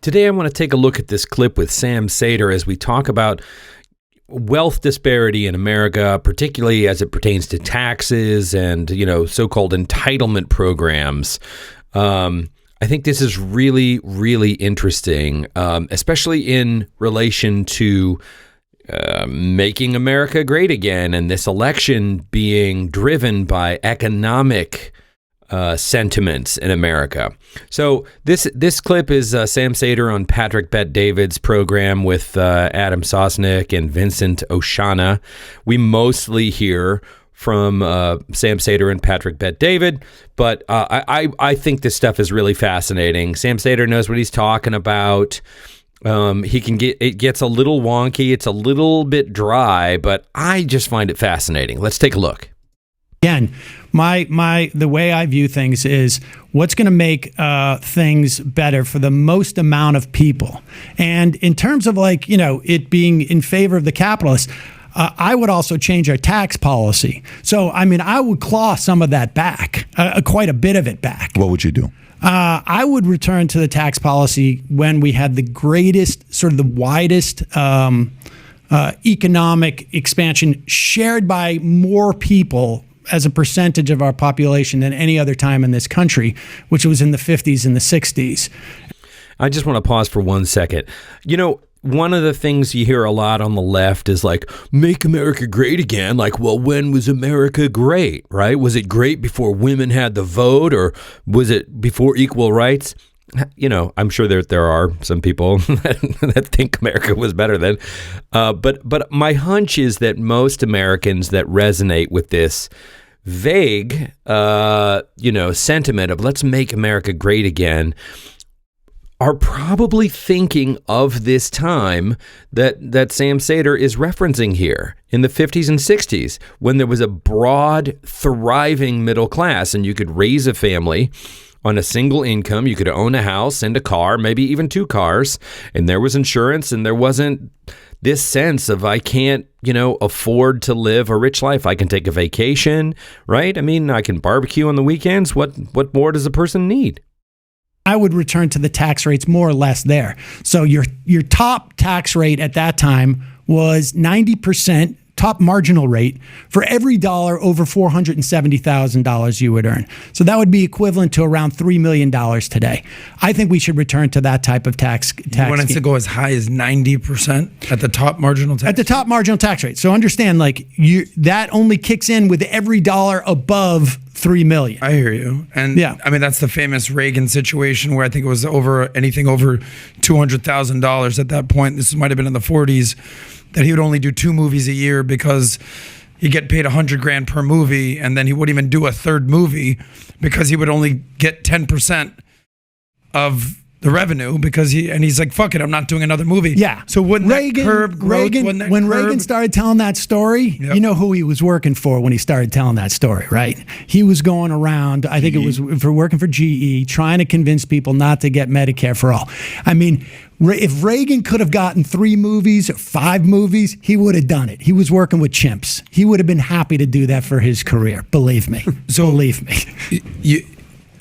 Today I want to take a look at this clip with Sam Seder as we talk about wealth disparity in America, particularly as it pertains to taxes and, so-called entitlement programs. I think this is really, really interesting, especially in relation to making America great again, and this election being driven by economic sentiments in America. So this clip is Sam Seder on Patrick Bet-David's program with Adam Sosnick and Vincent Oshana. We mostly hear from Sam Seder and Patrick Bet-David, but I think this stuff is really fascinating. Sam Seder knows what he's talking about. It gets a little wonky, it's a little bit dry, but I just find it fascinating. Let's take a look. Again, the way I view things is what's going to make things better for the most amount of people. And in terms of it being in favor of the capitalists, I would also change our tax policy. So, I would claw some of that back, quite a bit of it back. What would you do? I would return to the tax policy when we had the greatest, sort of the widest economic expansion shared by more people as a percentage of our population than any other time in this country, which was in the 50s and the 60s. I just want to pause for 1 second. One of the things you hear a lot on the left is like, make America great again. Like, well, when was America great, right? Was it great before women had the vote, or was it before equal rights? I'm sure there are some people that think America was better then. But my hunch is that most Americans that resonate with this vague, sentiment of let's make America great again are probably thinking of this time that Sam Seder is referencing here in the 50s and 60s, when there was a broad, thriving middle class and you could raise a family on a single income. You could own a house and a car, maybe even 2 cars, and there was insurance, and there wasn't this sense of I can't, afford to live a rich life. I can take a vacation, right? I can barbecue on the weekends. What more does a person need? I would return to the tax rates more or less there. So your top tax rate at that time was 90%, top marginal rate, for every dollar over $470,000 you would earn. So that would be equivalent to around $3 million today. I think we should return to that type of tax You want it to go as high as 90% at the top marginal tax At the top marginal tax rate. So understand, that only kicks in with every dollar above $3 million. I hear you. And yeah, that's the famous Reagan situation where I think it was anything over $200,000 at that point. This might have been in the 40s, that he would only do 2 movies a year because he'd get paid $100,000 per movie, and then he wouldn't even do a third movie because he would only get 10% of the revenue he's like, fuck it, I'm not doing another movie. Yeah. So wouldn't that curb growth? Reagan started telling that story, yep. You know who he was working for when he started telling that story, right? He was going around, I think it was working for GE, trying to convince people not to get Medicare for all. If Reagan could have gotten 3 movies or 5 movies, he would have done it. He was working with chimps. He would have been happy to do that for his career. Believe me. Believe me.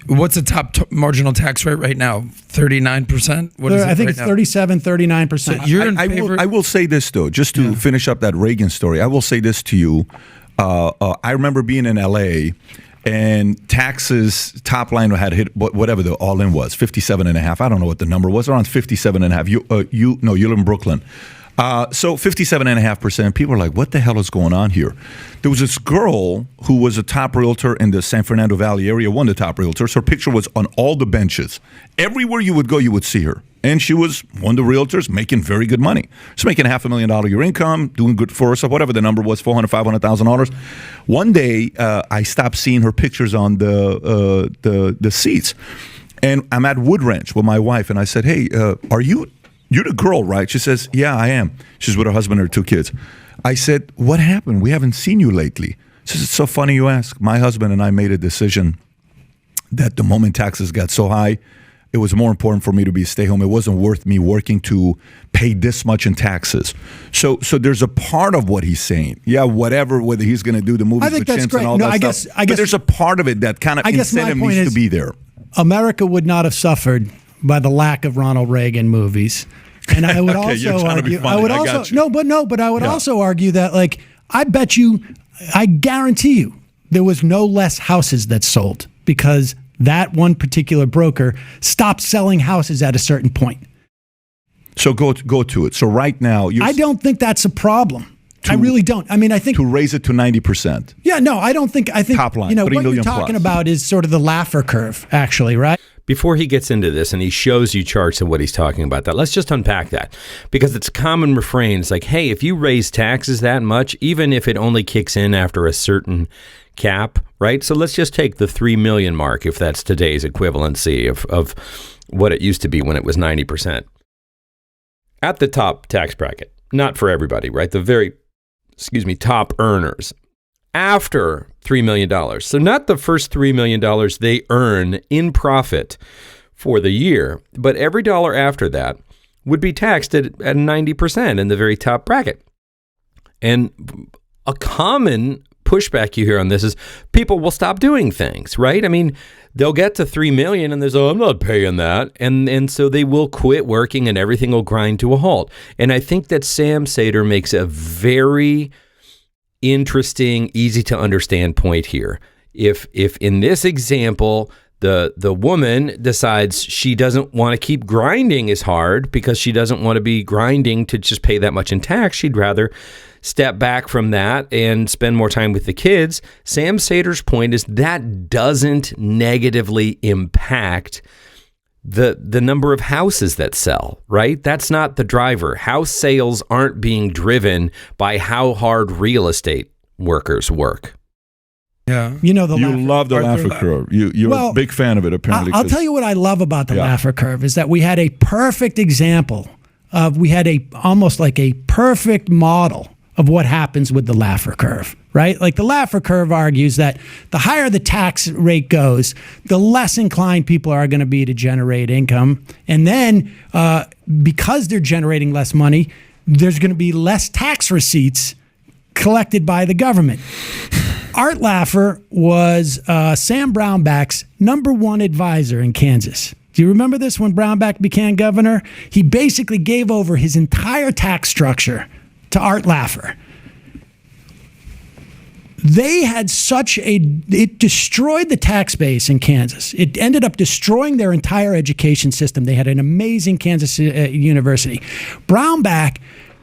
What's the top marginal tax rate right now? 39%? What is it? I think right it's now? 37, 39%. So you're in favor? I will say this, though, just to finish up that Reagan story. I will say this to you. I remember being in L.A., and taxes top line had hit whatever the all-in was, 57.5. I don't know what the number was, around 57.5. You live in Brooklyn. So 57.5%. People are like, what the hell is going on here? There was this girl who was a top realtor in the San Fernando Valley area, one of the top realtors. Her picture was on all the benches. Everywhere you would go, you would see her. And she was one of the realtors making very good money. She's making $500,000 a year income, doing good for herself, whatever the number was, $400,000, $500,000. One day, I stopped seeing her pictures on the seats. And I'm at Wood Ranch with my wife, and I said, hey, you're the girl, right? She says, yeah, I am. She's with her husband and her 2 kids. I said, what happened? We haven't seen you lately. She says, it's so funny you ask. My husband and I made a decision that the moment taxes got so high, it was more important for me to be stay home. It wasn't worth me working to pay this much in taxes. So there's a part of what he's saying. Yeah, whether he's going to do the movies with chimps and all that stuff. But there's a part of it that kind of incentive needs to be there. America would not have suffered by the lack of Ronald Reagan movies. And I would Okay, you're also trying to be argue, funny. I would I also, got you. but I would also argue that, like, I guarantee you there was no less houses that sold because that one particular broker stopped selling houses at a certain point. So go to it. So right now, I don't think that's a problem. I really don't. I mean, I think to raise it to 90%. Yeah, no, I don't think. I think Top line, you know 3 what you're million talking plus. about is sort of the Laffer curve, actually, right? Before he gets into this and he shows you charts of what he's talking about, let's just unpack that, because it's a common refrain. It's like, hey, if you raise taxes that much, even if it only kicks in after a certain cap, right? So let's just take the 3 million mark, if that's today's equivalency of what it used to be when it was 90%. At the top tax bracket, not for everybody, right? The very, top earners after $3 million. So not the first $3 million they earn in profit for the year, but every dollar after that would be taxed at 90% in the very top bracket. And a common pushback you hear on this is people will stop doing things, right? I mean, they'll get to 3 million and there's, I'm not paying that. And so they will quit working and everything will grind to a halt. And I think that Sam Seder makes a very interesting, easy to understand point here. If in this example, the woman decides she doesn't want to keep grinding as hard because she doesn't want to be grinding to just pay that much in tax, she'd rather step back from that and spend more time with the kids. Sam Seder's point is that doesn't negatively impact the number of houses that sell, right? That's not the driver. House sales aren't being driven by how hard real estate workers work. Yeah. You know, You love the Arthur Laffer curve. You're a big fan of it, apparently. I'll tell you what I love about the Yeah. Laffer curve is that we had a perfect example of, we had almost like a perfect model of what happens with the Laffer curve, right? Like the Laffer curve argues that the higher the tax rate goes, the less inclined people are going to be to generate income. And then because they're generating less money, there's going to be less tax receipts collected by the government. Art Laffer was Sam Brownback's #1 advisor in Kansas. Do you remember this when Brownback became governor? He basically gave over his entire tax structure to Art Laffer. They had it destroyed the tax base in Kansas. It ended up destroying their entire education system. They had an amazing Kansas university. Brownback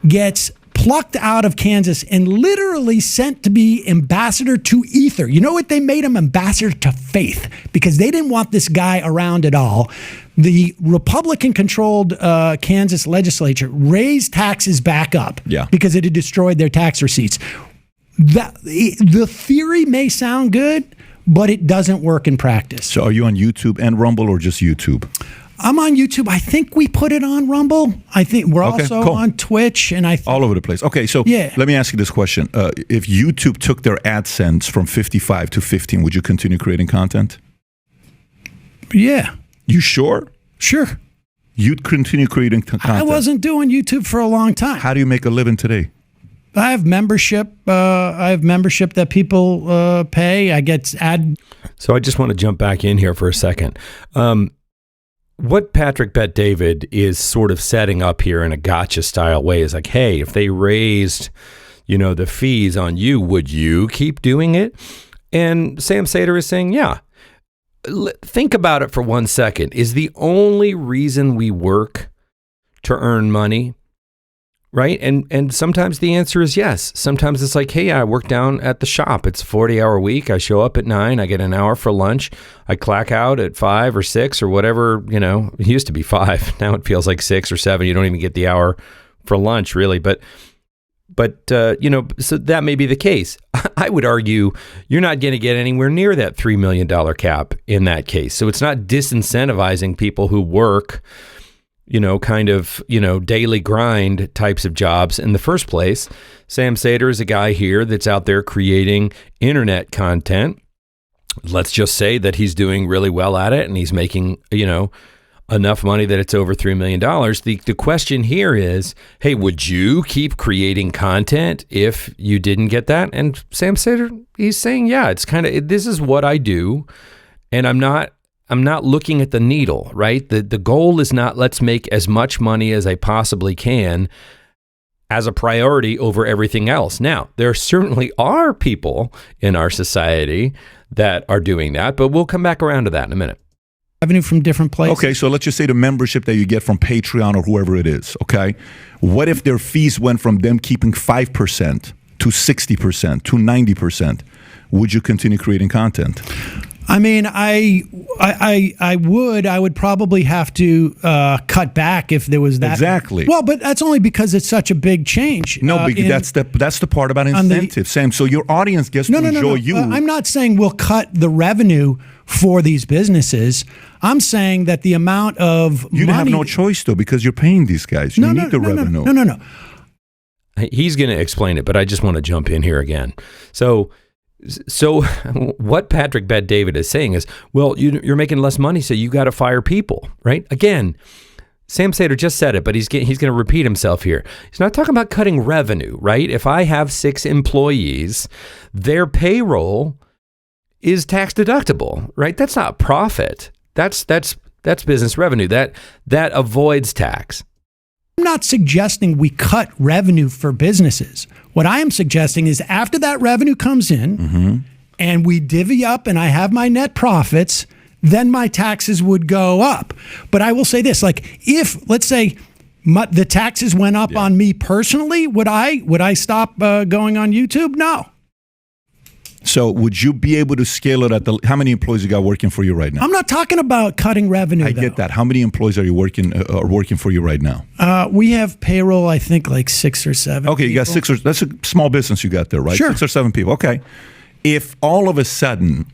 gets plucked out of Kansas and literally sent to be ambassador to Ether. You know what? They made him ambassador to faith because they didn't want this guy around at all. The Republican-controlled Kansas legislature raised taxes back up because it had destroyed their tax receipts. The theory may sound good, but it doesn't work in practice. So are you on YouTube and Rumble or just YouTube? I'm on YouTube. I think we put it on Rumble. I think we're also cool. on Twitch. And all over the place. Okay, so let me ask you this question. If YouTube took their AdSense from 55 to 15, would you continue creating content? Yeah. You sure? Sure. You'd continue creating content? I wasn't doing YouTube for a long time. How do you make a living today? I have membership. That people pay. I get ad. So I just want to jump back in here for a second. What Patrick Bet David is sort of setting up here in a gotcha style way is like, hey, if they raised, the fees on you, would you keep doing it? And Sam Seder is saying, yeah. Think about it for 1 second. Is the only reason we work to earn money? Right? And sometimes the answer is yes. Sometimes it's like, hey, I work down at the shop. It's a 40-hour week. I show up at 9. I get an hour for lunch. I clock out at 5 or 6 or whatever, It used to be 5. Now it feels like 6 or 7. You don't even get the hour for lunch, really. But so that may be the case. I would argue you're not going to get anywhere near that $3 million cap in that case. So it's not disincentivizing people who work daily grind types of jobs in the first place. Sam Seder is a guy here that's out there creating internet content. Let's just say that he's doing really well at it and he's making, enough money that it's over $3 million. The question here is, hey, would you keep creating content if you didn't get that? And Sam Seder, he's saying, yeah, it's kind of, this is what I do. And I'm not not looking at the needle, right? The goal is not let's make as much money as I possibly can as a priority over everything else. Now, there certainly are people in our society that are doing that, but we'll come back around to that in a minute. Revenue from different places. Okay, so let's just say the membership that you get from Patreon or whoever it is, okay? What if their fees went from them keeping 5% to 60% to 90%? Would you continue creating content? I mean, I would probably have to cut back if there was that. Exactly. Well, but that's only because it's such a big change. No, that's the part about incentive, Sam. So your audience gets to enjoy you. I'm not saying we'll cut the revenue for these businesses. I'm saying that the amount of you money... have no choice, though, because you're paying these guys. You need the revenue. No. He's going to explain it, but I just want to jump in here again. So what Patrick Bet David is saying is, well, you're making less money, so you got to fire people, right? Again, Sam Seder just said it, but he's going to repeat himself here. He's not talking about cutting revenue, right? If I have 6 employees, their payroll is tax deductible, right? That's not profit. That's business revenue. That avoids tax. I'm not suggesting we cut revenue for businesses. What I am suggesting is after that revenue comes in and we divvy up and I have my net profits, then my taxes would go up. But I will say this, like if, let's say, the taxes went up on me personally, would I stop going on YouTube? No. So would you be able to scale it how many employees you got working for you right now? I'm not talking about cutting revenue. I get that. How many employees are working for you right now? We have payroll, I think, like 6 or 7. Okay, you got 6 or that's a small business you got there, right? Sure. 6 or 7 people. Okay. If all of a sudden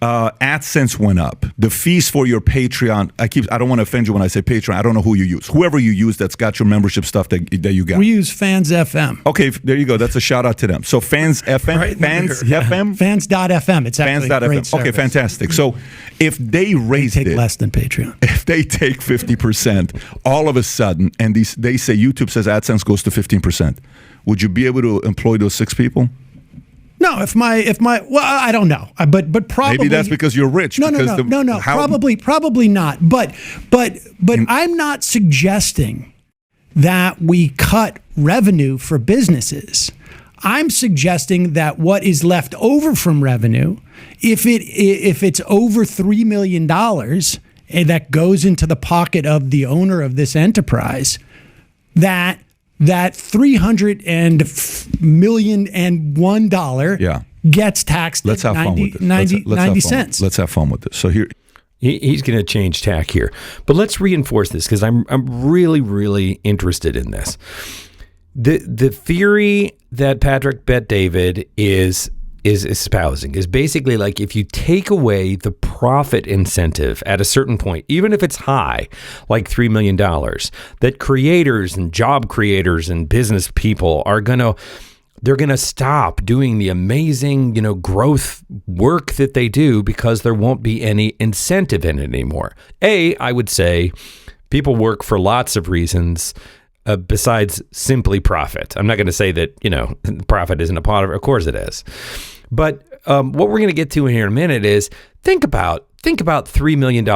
AdSense went up, the fees for your Patreon, I don't want to offend you when I say Patreon, I don't know who you use. Whoever you use that's got your membership stuff that you got. We use Fans FM. Okay, there you go. That's a shout out to them. So Fans FM, Right Fans there. FM? Fans.fm. It's actually a great service. Okay, fantastic. So if they raise Take less than Patreon. if they take 50% all of a sudden, and they say YouTube says AdSense goes to 15%, would you be able to employ those 6 people? No, if my well, I don't know, but probably Maybe that's because you're rich. No, probably not. But I'm not suggesting that we cut revenue for businesses. I'm suggesting that what is left over from revenue, if it's over $3 million, and that goes into the pocket of the owner of this enterprise, that $300 million and $1 gets taxed Let's have 90 cents. Let's have fun with this. So here, he's going to change tack here, but let's reinforce this because I'm really, really interested in this. The theory that Patrick Bet David is espousing is basically like if you take away the profit incentive at a certain point, even if it's high, like $3 million, that creators and job creators and business people they're gonna stop doing the amazing, growth work that they do because there won't be any incentive in it anymore. I would say people work for lots of reasons. Besides simply profit. I'm not going to say that, profit isn't a part of it. Of course it is. But what we're going to get to in here in a minute is think about $3 million.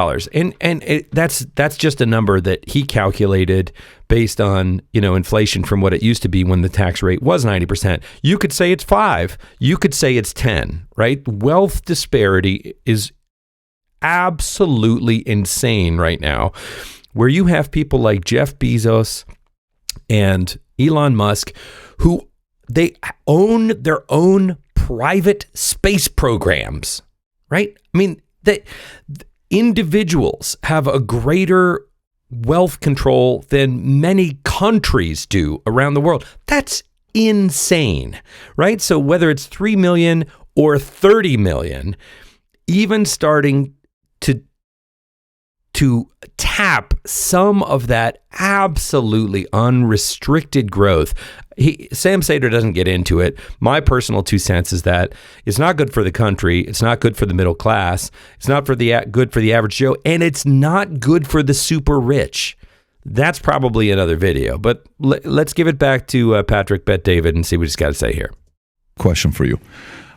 And that's just a number that he calculated based on, inflation from what it used to be when the tax rate was 90%. You could say it's 5. You could say it's 10, right? Wealth disparity is absolutely insane right now, where you have people like Jeff Bezos and Elon Musk, who they own their own private space programs, right? I mean, individuals have a greater wealth control than many countries do around the world. That's insane, right? So whether it's 3 million or 30 million, even starting to tap some of that absolutely unrestricted growth. Sam Seder doesn't get into it. My personal 2 cents is that it's not good for the country. It's not good for the middle class. It's not good for the average Joe. And it's not good for the super rich. That's probably another video. But let's give it back to Patrick Bet David and see what he's got to say here. Question for you.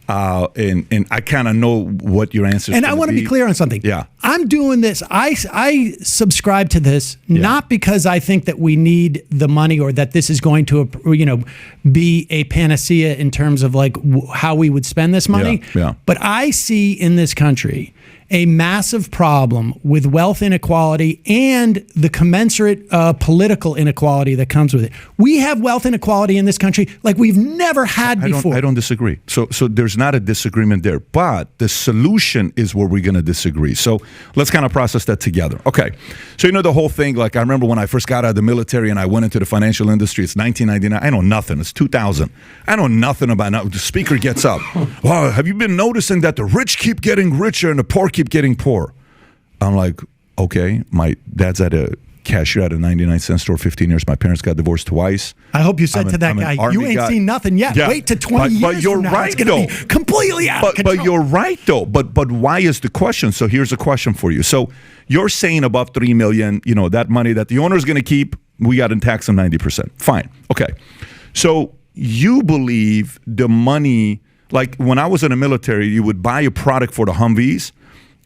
And I kind of know what your answer is. And I want to be clear on something. Yeah. I'm doing this. I subscribe to this not because I think that we need the money or that this is going to, be a panacea in terms of like how we would spend this money. Yeah. But I see in this country a massive problem with wealth inequality and the commensurate political inequality that comes with it. We have wealth inequality in this country like we've never had before. I don't disagree. So there's not a disagreement there, but the solution is where we're going to disagree. So let's kind of process that together. Okay. So the whole thing, like I remember when I first got out of the military and I went into the financial industry, it's 1999. I know nothing. It's 2000. I know nothing about it. The speaker gets up. Wow, have you been noticing that the rich keep getting richer and the poor keep getting poor? I'm like, okay, my dad's at a cashier at a 99-cent store 15 years. My parents got divorced twice. I hope you said to that guy, you ain't seen nothing yet. Yeah. Wait to 20 years but you're from now. right, It's going to be completely out of control. But you're right, though. But why is the question? So here's a question for you. So you're saying above $3 million, that money that the owner is going to keep, we got to tax them 90%. Fine. Okay. So you believe the money, like when I was in the military, you would buy a product for the Humvees,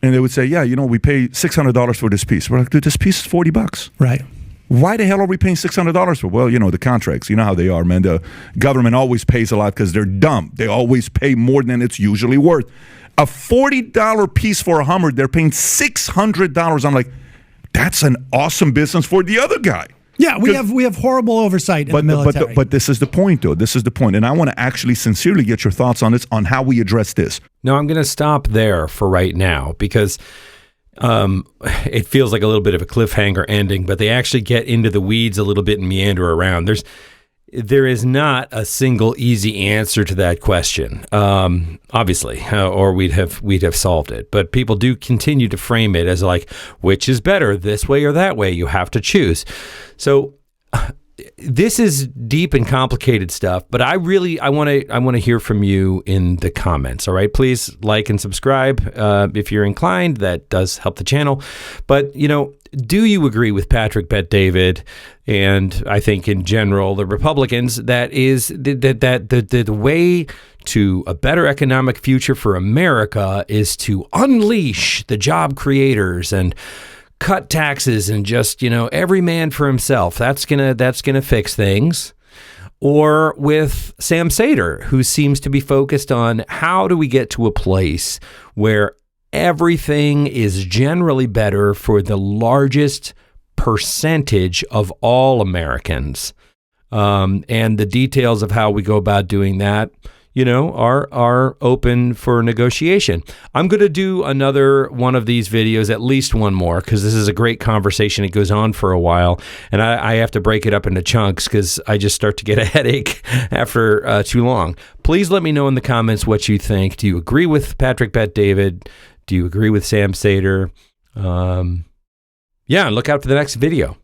and they would say, yeah, we pay $600 for this piece. We're like, dude, this piece is $40. Right. Why the hell are we paying $600 for? Well, the contracts. You know how they are, man. The government always pays a lot because they're dumb. They always pay more than it's usually worth. A $40 piece for a Hummer, they're paying $600. I'm like, that's an awesome business for the other guy. Yeah, we have horrible oversight in the military. But this is the point, though. This is the point. And I want to actually sincerely get your thoughts on this, on how we address this. No, I'm going to stop there for right now because it feels like a little bit of a cliffhanger ending, but they actually get into the weeds a little bit and meander around. There is not a single easy answer to that question, obviously, or we'd have solved it. But people do continue to frame it as like, which is better, this way or that way? You have to choose. So this is deep and complicated stuff. But I want to hear from you in the comments. All right, please like and subscribe if you're inclined. That does help the channel. But do you agree with Patrick Bet-David and I think in general the Republicans that the way to a better economic future for America is to unleash the job creators and cut taxes and just every man for himself? That's gonna fix things. Or with Sam Seder, who seems to be focused on how do we get to a place where everything is generally better for the largest percentage of all Americans. And the details of how we go about doing that, are open for negotiation. I'm going to do another one of these videos, at least one more, because this is a great conversation. It goes on for a while, and I have to break it up into chunks because I just start to get a headache after too long. Please let me know in the comments what you think. Do you agree with Patrick Bet-David? Do you agree with Sam Seder? Look out for the next video.